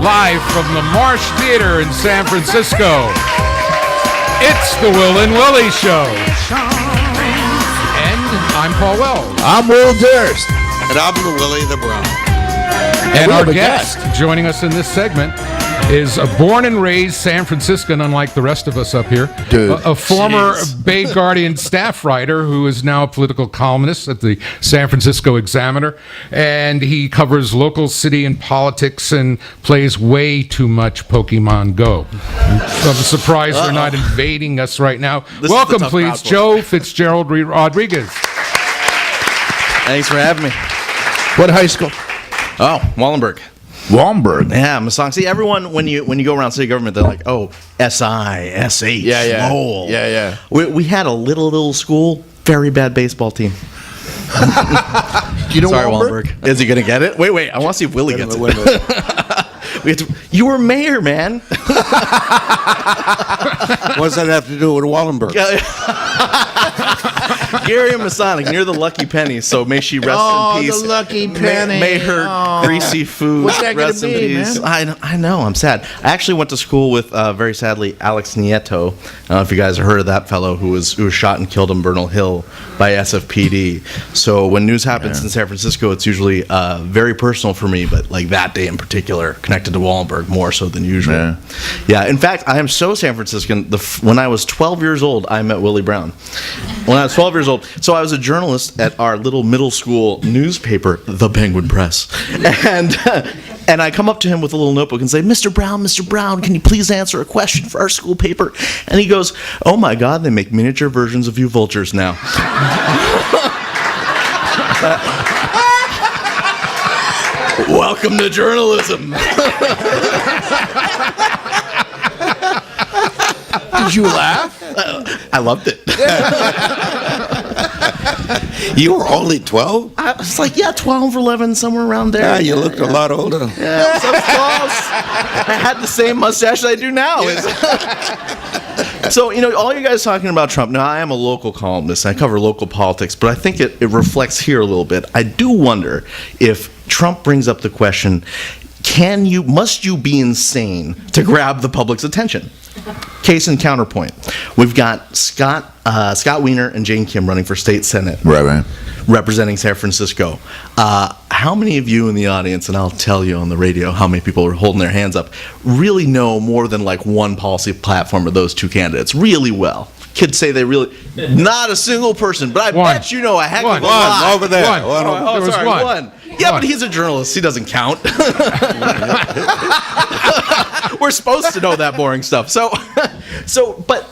live from the Marsh Theater in San Francisco. It's the Will and Willie Show. And I'm Paul Wells. I'm Will Durst. And I'm the Willie the Brown. And our guest joining us in this segment is a born and raised San Franciscan, unlike the rest of us up here. Dude, a former Bay Guardian staff writer who is now a political columnist at the San Francisco Examiner. And he covers local city and politics and plays way too much Pokemon Go. So I'm surprised they're not invading us right now. Welcome, please, Joe Fitzgerald Rodriguez. Thanks for having me. What high school? Oh, Wallenberg. Wallenberg. Yeah, Masong. See, everyone, when you go around city government, they're like, oh, S.I., S.H., Yeah. Lowell. Yeah. We had a little school, very bad baseball team. You know Sorry, Wallenberg? Wallenberg. Is he going to get it? Wait. I want to see if Willie gets it. You were mayor, man. What does that have to do with Wallenberg? Gary Masonic, near the Lucky Penny, so may she rest in peace. Oh, the Lucky Penny. May her greasy food What's that rest gonna in be, peace. man? I know, I'm sad. I actually went to school with, very sadly, Alex Nieto. I don't know if you guys have heard of that fellow who was shot and killed in Bernal Hill by SFPD. So when news happens in San Francisco, it's usually very personal for me, but like that day in particular, connected to Wallenberg more so than usual. Yeah, in fact, I am so San Franciscan. When I was 12 years old, I met Willie Brown. When I was 12 years old, so I was a journalist at our little middle school newspaper, the Penguin Press, and I come up to him with a little notebook and say, Mr. Brown, can you please answer a question for our school paper? And he goes, oh my God, they make miniature versions of you vultures now. Welcome to journalism. Did you laugh? I loved it. You were only 12? I was like, 12 or 11, somewhere around there. Yeah, you looked a lot older. Yeah, so close. I had the same mustache I do now. So, all you guys talking about Trump. Now, I am a local columnist. I cover local politics, but I think it reflects here a little bit. I do wonder if Trump brings up the question, must you be insane to grab the public's attention? Case in counterpoint. We've got Scott Wiener and Jane Kim running for state senate. Right. Representing San Francisco. How many of you in the audience, and I'll tell you on the radio how many people are holding their hands up, really know more than like one policy platform of those two candidates really well? Kids say they really, not a single person, but I bet you know a heck of a lot. One over there. One. Yeah, but he's a journalist. He doesn't count. We're supposed to know that boring stuff. But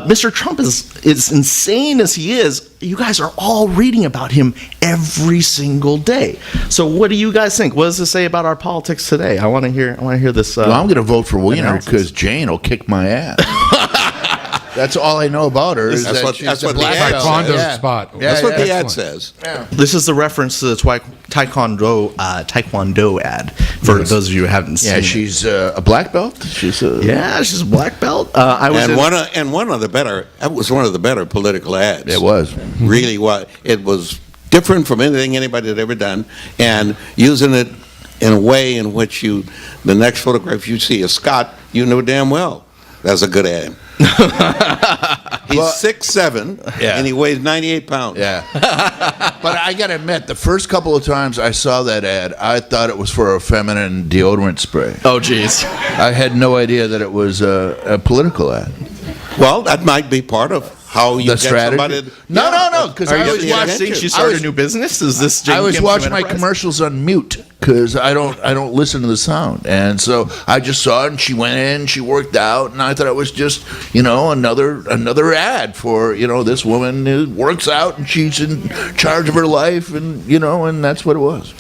Mr. Trump is insane as he is. You guys are all reading about him every single day. So what do you guys think? What does this say about our politics today? I want to hear this. Well, I'm going to vote for Wiener because Jane will kick my ass. That's all I know about her. That's what the ad Taekwondo says. spot. That's what the ad Excellent. says. Yeah. This is the reference to the Taekwondo ad for those of you who haven't seen. Yeah, she's a black belt. She's a black belt. That was one of the better political ads. It was. Really was. It was different from anything anybody had ever done, and using it in a way in which the next photograph you see of Scott, you know damn well that's a good ad. He's 6'7", and he weighs 98 pounds. Yeah. But I got to admit, the first couple of times I saw that ad, I thought it was for a feminine deodorant spray. Oh, geez. I had no idea that it was a political ad. Well, that might be part of how you The get strategy? somebody. No, because I was watching. She started a new business. Is this? Jane I was Kim's watching my enterprise? commercials on mute because I don't listen to the sound, and so I just saw it. And she went in, she worked out, and I thought it was just another ad for this woman who works out and she's in charge of her life, and and that's what it was.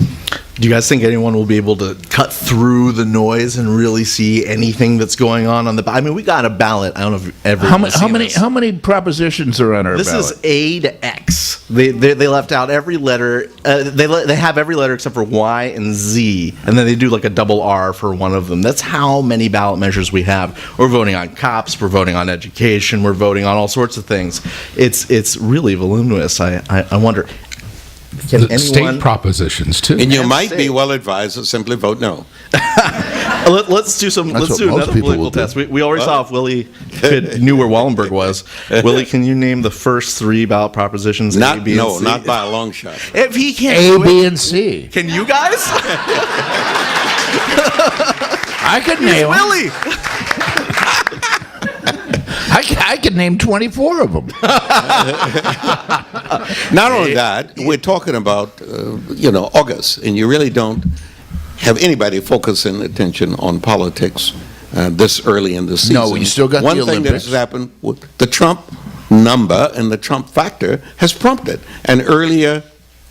Do you guys think anyone will be able to cut through the noise and really see anything that's going on the? I mean, we got a ballot. I don't know if everyone's seen this. How many propositions are on our ballot? This is A to X. They left out every letter. They have every letter except for Y and Z, and then they do like a double R for one of them. That's how many ballot measures we have. We're voting on cops. We're voting on education. We're voting on all sorts of things. It's really voluminous. I wonder. Can The state anyone? propositions too. And you And might say- be well advised to simply vote no. Let's do some. That's Let's what do most another people political will do. test. We already saw if Willie knew where Wallenberg was. Willie, can you name the first 3 ballot propositions? A, Not B, and no, C? not by a long shot. If he can't A, do it, B, and C. can you guys? I could name them. Willie. I could name 24 of them. Not only that, we're talking about August, and you really don't have anybody focusing attention on politics this early in the season. No, you still got the One thing that Olympics. has happened with the Trump number and the Trump factor has prompted an earlier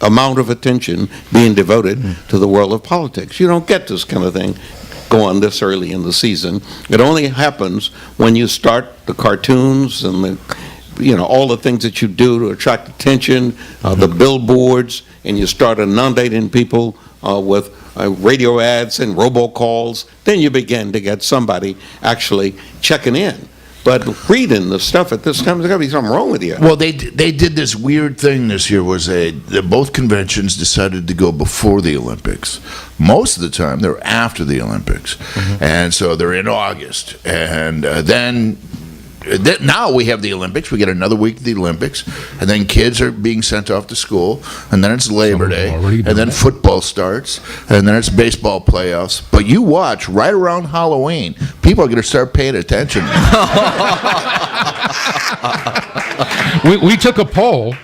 amount of attention being devoted to the world of politics. You don't get this kind of thing going this early in the season. It only happens when you start the cartoons and all the things that you do to attract attention, the billboards, and you start inundating people with radio ads and robocalls. Then you begin to get somebody actually checking in. But reading the stuff at this time, there's got to be something wrong with you. Well, they did this weird thing this year. Both conventions decided to go before the Olympics. Most of the time, they're after the Olympics, and so they're in August. And then now we have the Olympics. We get another week of the Olympics, and then kids are being sent off to school, and then it's Labor Some of them Day, already and done then it. football starts, and then it's baseball playoffs. But you watch right around Halloween, people are going to start paying attention. We took a poll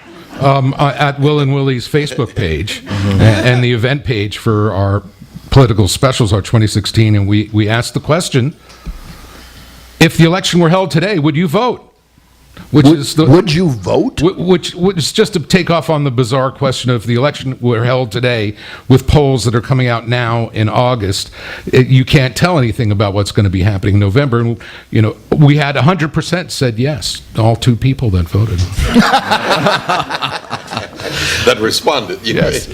at Will and Willie's Facebook page and the event page for our political specials, our 2016, and we asked the question: if the election were held today, would you vote? Would you vote? Which is just to take off on the bizarre question of if the election were held today with polls that are coming out now in August, you can't tell anything about what's going to be happening in November. And, we had 100% said yes. All 2 people that voted. That responded, yes.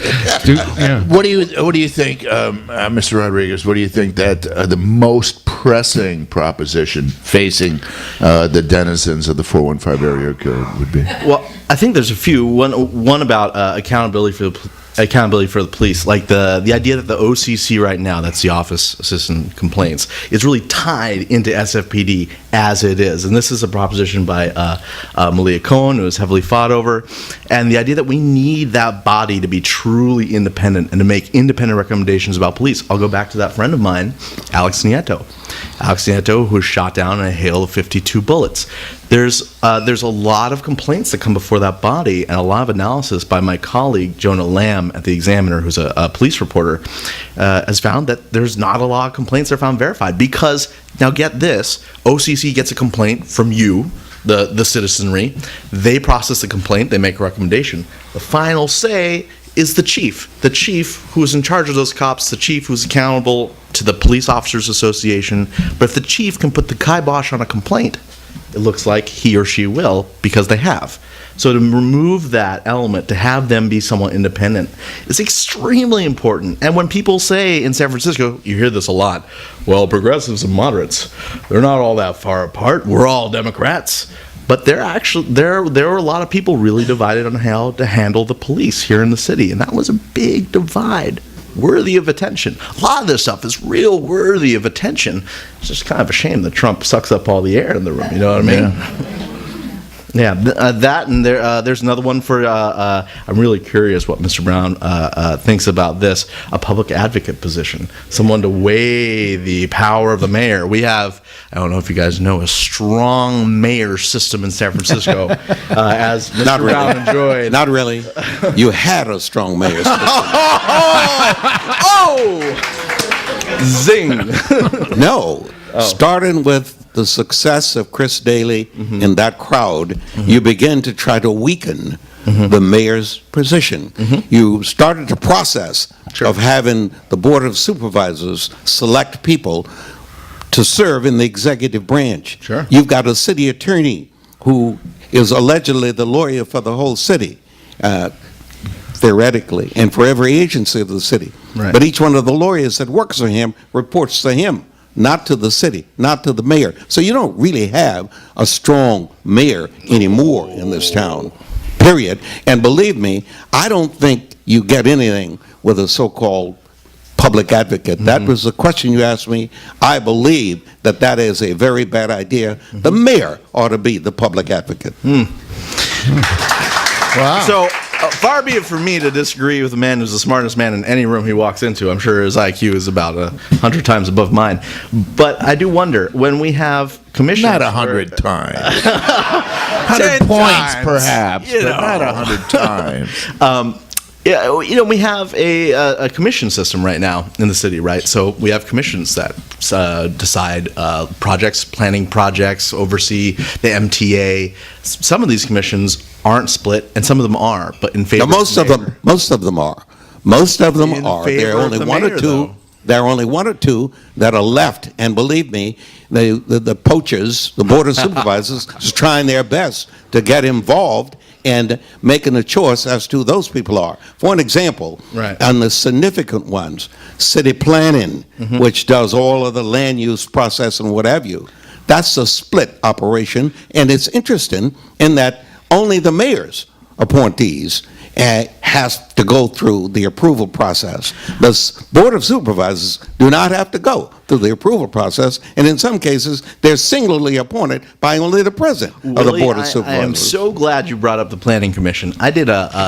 Yeah. What do you think, Mr. Rodriguez? What do you think that the most pressing proposition facing the denizens of the 415 area code would be? Well, I think there's a few. One about accountability for the police, like the idea that the OCC right now, that's the Office of Citizen Complaints, is really tied into SFPD as it is. And this is a proposition by Malia Cohen, who was heavily fought over. And the idea that we need that body to be truly independent and to make independent recommendations about police. I'll go back to that friend of mine, Alex Nieto. Alex Nieto, who was shot down in a hail of 52 bullets. There's a lot of complaints that come before that body, and a lot of analysis by my colleague Jonah Lamb at the Examiner, who's a police reporter, has found that there's not a lot of complaints that are found verified. Because, now get this, OCC gets a complaint from you, the citizenry. They process the complaint, they make a recommendation. The final say is the chief who's in charge of those cops, the chief who's accountable to the Police Officers Association. But if the chief can put the kibosh on a complaint, it looks like he or she will, because they have. So to remove that element, to have them be somewhat independent, is extremely important. And when people say in San Francisco, you hear this a lot, well, progressives and moderates, they're not all that far apart. We're all Democrats. But there were a lot of people really divided on how to handle the police here in the city, and that was a big divide, worthy of attention. A lot of this stuff is real worthy of attention. It's just kind of a shame that Trump sucks up all the air in the room. You know what I mean? Yeah, that, and there's another one for, I'm really curious what Mr. Brown thinks about this, a public advocate position, someone to weigh the power of the mayor. We have, I don't know if you guys know, a strong mayor system in San Francisco, as Mr. Not really. Brown enjoyed. Not really. You had a strong mayor. Zing! No. Starting with the success of Chris Daley in that crowd, you begin to try to weaken the mayor's position. You started the process of having the Board of Supervisors select people to serve in the executive branch. Sure. You've got a city attorney who is allegedly the lawyer for the whole city, theoretically, and for every agency of the city. Right. But each one of the lawyers that works for him reports to him, not to the city, not to the mayor. So you don't really have a strong mayor anymore in this town. period. And believe me, I don't think you get anything with a so-called public advocate. That was the question you asked me. I believe that that is a very bad idea. The mayor ought to be the public advocate. Wow. So, far be it from me to disagree with a man who's the smartest man in any room he walks into. I'm sure his IQ is about 100 times above mine. But I do wonder, when we have commissions... Not 100 times. 100 10 points, times, perhaps, you but know. not 100 times. Yeah, we have a commission system right now in the city, right? So we have commissions that decide projects, planning projects, oversee the MTA. Some of these commissions aren't split, and some of them are, but in favor. Now, most of them are. Most of them In are. favor There are of only the one or mayor, two. though. There are only one or two that are left, and believe me, the poachers, the board of supervisors, is trying their best to get involved and making a choice as to who those people are. For an example, Right. on the significant ones, city planning, which does all of the land use process and what have you, that's a split operation, and it's interesting in that only the mayor's appointees has to go through the approval process. The Board of Supervisors do not have to go through the approval process, and in some cases, they're singularly appointed by only the president of the Willie, Board of I Supervisors. am so glad you brought up the Planning Commission. I did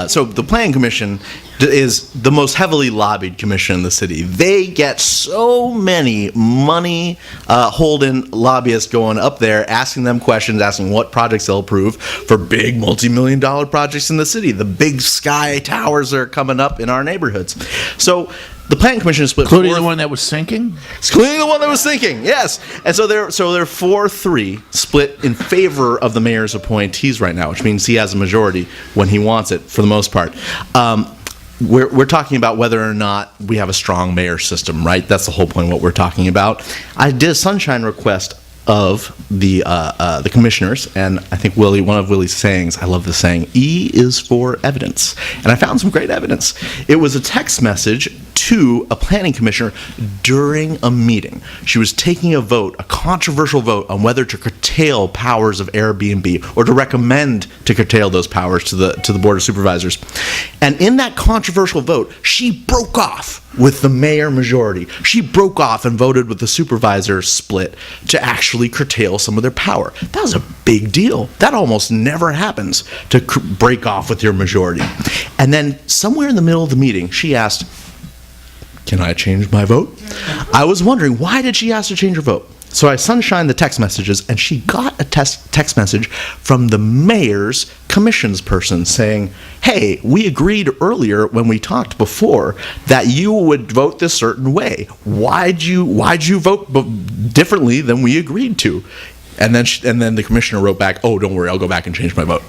so the Planning Commission is the most heavily lobbied commission in the city. They get so many money holding lobbyists going up there, asking them questions, asking what projects they'll approve for big multi-million dollar projects in the city. The big sky towers are coming up in our neighborhoods. So the Planning Commission is split. Including the one that was sinking? Including the one that was thinking, yes. And so they're 4-3 split in favor of the mayor's appointees right now, which means he has a majority when he wants it, for the most part. We're talking about whether or not we have a strong mayor system, right? That's the whole point of what we're talking about. I did a sunshine request of the commissioners, and I think one of Willie's sayings, I love the saying, E is for evidence. And I found some great evidence. It was a text message to a planning commissioner during a meeting. She was taking a vote, a controversial vote, on whether to curtail powers of Airbnb or to recommend to curtail those powers to the Board of Supervisors. And in that controversial vote, she broke off with the mayor majority. She broke off and voted with the supervisor split to actually curtail some of their power. That was a big deal. That almost never happens, to break off with your majority. And then somewhere in the middle of the meeting, she asked, "Can I change my vote?" I was wondering, why did she ask to change her vote? So I sunshined the text messages, and she got a text message from the mayor's commissions person saying, "Hey, we agreed earlier when we talked before that you would vote this certain way. Why'd you vote differently than we agreed to?" And then the commissioner wrote back, "Oh, don't worry, I'll go back and change my vote."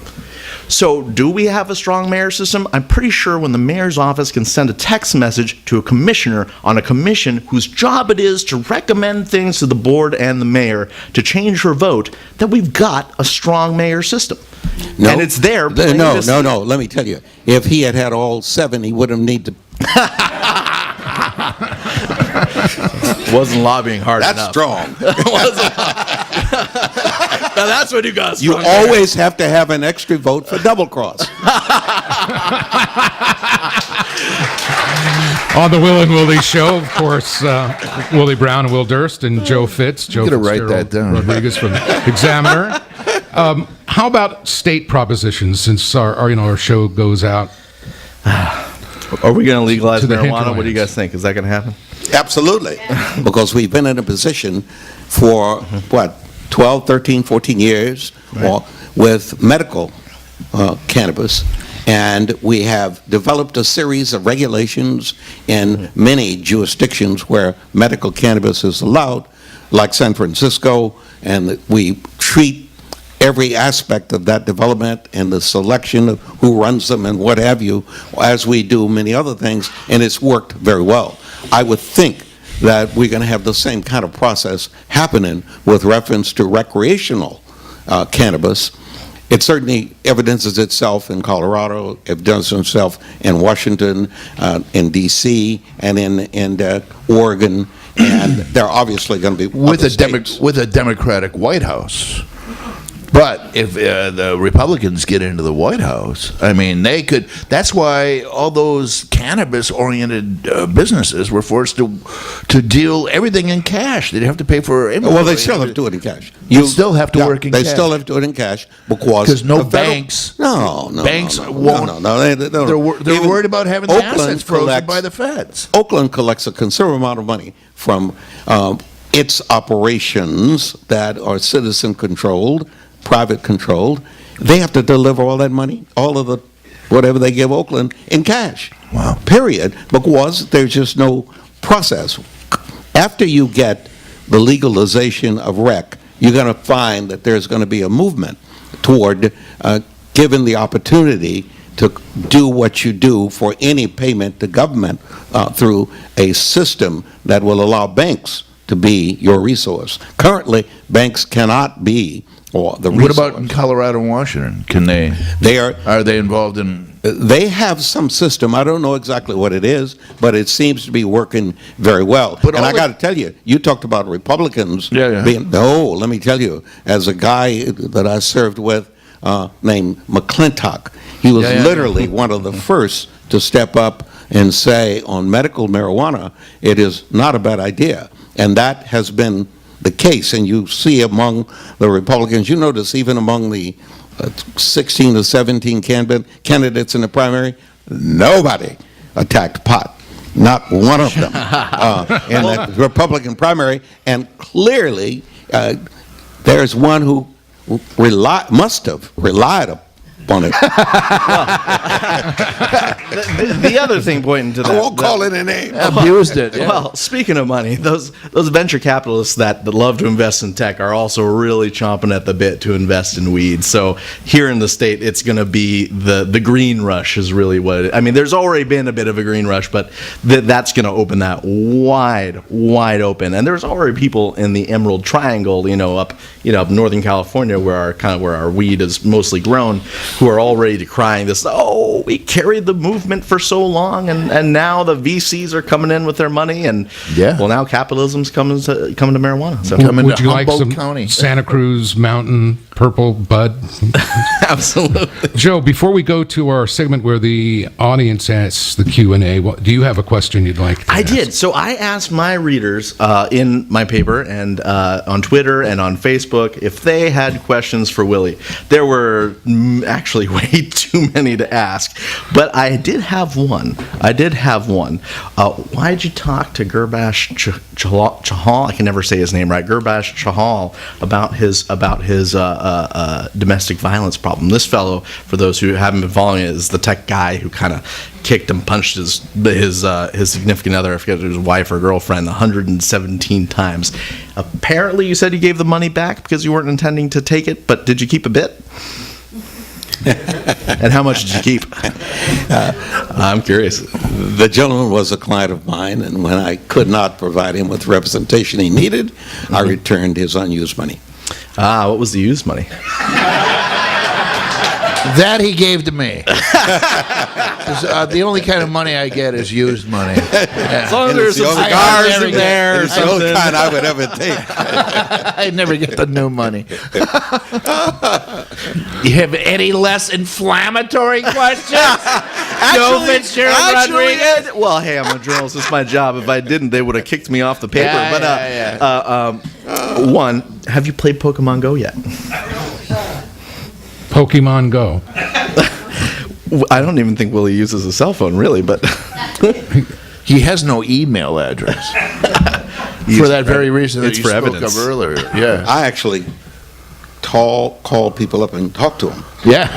So do we have a strong mayor system? I'm pretty sure when the mayor's office can send a text message to a commissioner on a commission whose job it is to recommend things to the board and the mayor to change her vote, that we've got a strong mayor system. No. And it's there. No. Let me tell you, if he had all 7, he wouldn't need to. Wasn't lobbying hard That's enough. strong. Now that's what you got. You always have to have an extra vote for double cross. On the Will and Willie Show, of course, Willie Brown and Will Durst and Joe Fitz. Joe gotta write Fitzgerald that down. Rodriguez from Examiner. How about state propositions, since our show goes out? Are we going to legalize To the marijuana? What do you hinterlands. guys think? Is that going to happen? Absolutely. Because we've been in a position for, 12, 13, 14 years with medical cannabis. And we have developed a series of regulations in many jurisdictions where medical cannabis is allowed, like San Francisco, and we treat every aspect of that development and the selection of who runs them and what have you, as we do many other things, and it's worked very well. I would think that we're going to have the same kind of process happening with reference to recreational cannabis. It certainly evidences itself in Colorado, it does itself in Washington, in D.C., and in Oregon, and they're obviously going to be With other a states. with a Democratic White House. But if the Republicans get into the White House, I mean, they could. That's why all those cannabis-oriented businesses were forced to deal everything in cash. They'd have to pay for inventory. Well, they still have to do it in cash. You still have to work in they cash. They still have to do it in cash because no the federal- banks. No, banks no, won't. They're Even worried about having the Oakland assets frozen collects- by the feds. Oakland collects a considerable amount of money from its operations that are citizen-controlled, private-controlled. They have to deliver all that money, all of the whatever they give Oakland, in cash. Wow. Period. Because there's just no process. After you get the legalization of rec, you're going to find that there's going to be a movement toward giving the opportunity to do what you do for any payment to government through a system that will allow banks to be your resource. Currently, banks cannot be or the resource. What about in Colorado and Washington? Can they? Are they involved in? They have some system. I don't know exactly what it is, but it seems to be working very well. But and I got to tell you, you talked about Republicans being. No, let me tell you, as a guy that I served with named McClintock, he was literally one of the first to step up and say on medical marijuana, it is not a bad idea. And that has been the case. And you see among the Republicans, you notice even among the 16 to 17 candidates in the primary, nobody attacked pot. Not one of them in the Republican primary. And clearly, there's one who must have relied upon it. The other thing pointing to that, I won't call it a name. Abused it. Yeah. Well, speaking of money, those venture capitalists that love to invest in tech are also really chomping at the bit to invest in weed. So here in the state, it's going to be the green rush is really what I mean. There's already been a bit of a green rush, but that's going to open that wide open. And there's already people in the Emerald Triangle, up Northern California, where our weed is mostly grown, who are already decrying this. Oh, we carried the movement for so long, and now the VCs are coming in with their money, and now capitalism's coming to marijuana. So would you like Humboldt some County. Santa Cruz Mountain Purple Bud? absolutely. Joe, before we go to our segment where the audience asks the Q&A, do you have a question you'd like to I ask? did. So I asked my readers in my paper and on Twitter and on Facebook if they had questions for Willie. There were actually way too many to ask, but I did have one. Why did you talk to Gurbash Chahal? I can never say his name right. Gurbash Chahal about his domestic violence problem. This fellow, for those who haven't been following it, is the tech guy who kind of kicked and punched his significant other, I forget if it was his wife or girlfriend, 117 times. Apparently, you said you gave the money back because you weren't intending to take it, but did you keep a bit? And how much did you keep? I'm curious. The gentleman was a client of mine, and when I could not provide him with representation he needed, I returned his unused money. What was the used money? That he gave to me. 'Cause, the only kind of money I get is used money. As long as And there's it's some the only cigars kind in there or It's the only something. kind I would ever take. I never get the new money. You have any less inflammatory questions? Joe Fitzgerald Rodriguez? Well, hey, I'm a journalist. It's my job. If I didn't, they would have kicked me off the paper. One, have you played Pokemon Go yet? Pokemon Go. I don't even think Willie uses a cell phone, really, but He has no email address. For that very reason that it's you for spoke evidence. of earlier. Yeah. I actually call people up and talk to them. Yeah.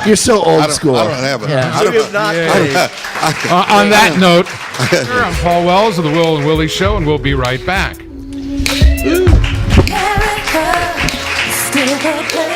You're so old school. I don't have it. Yeah. I don't- you have not played. On that note, I'm Paul Wells of the Will and Willie Show, and we'll be right back. America, still the place.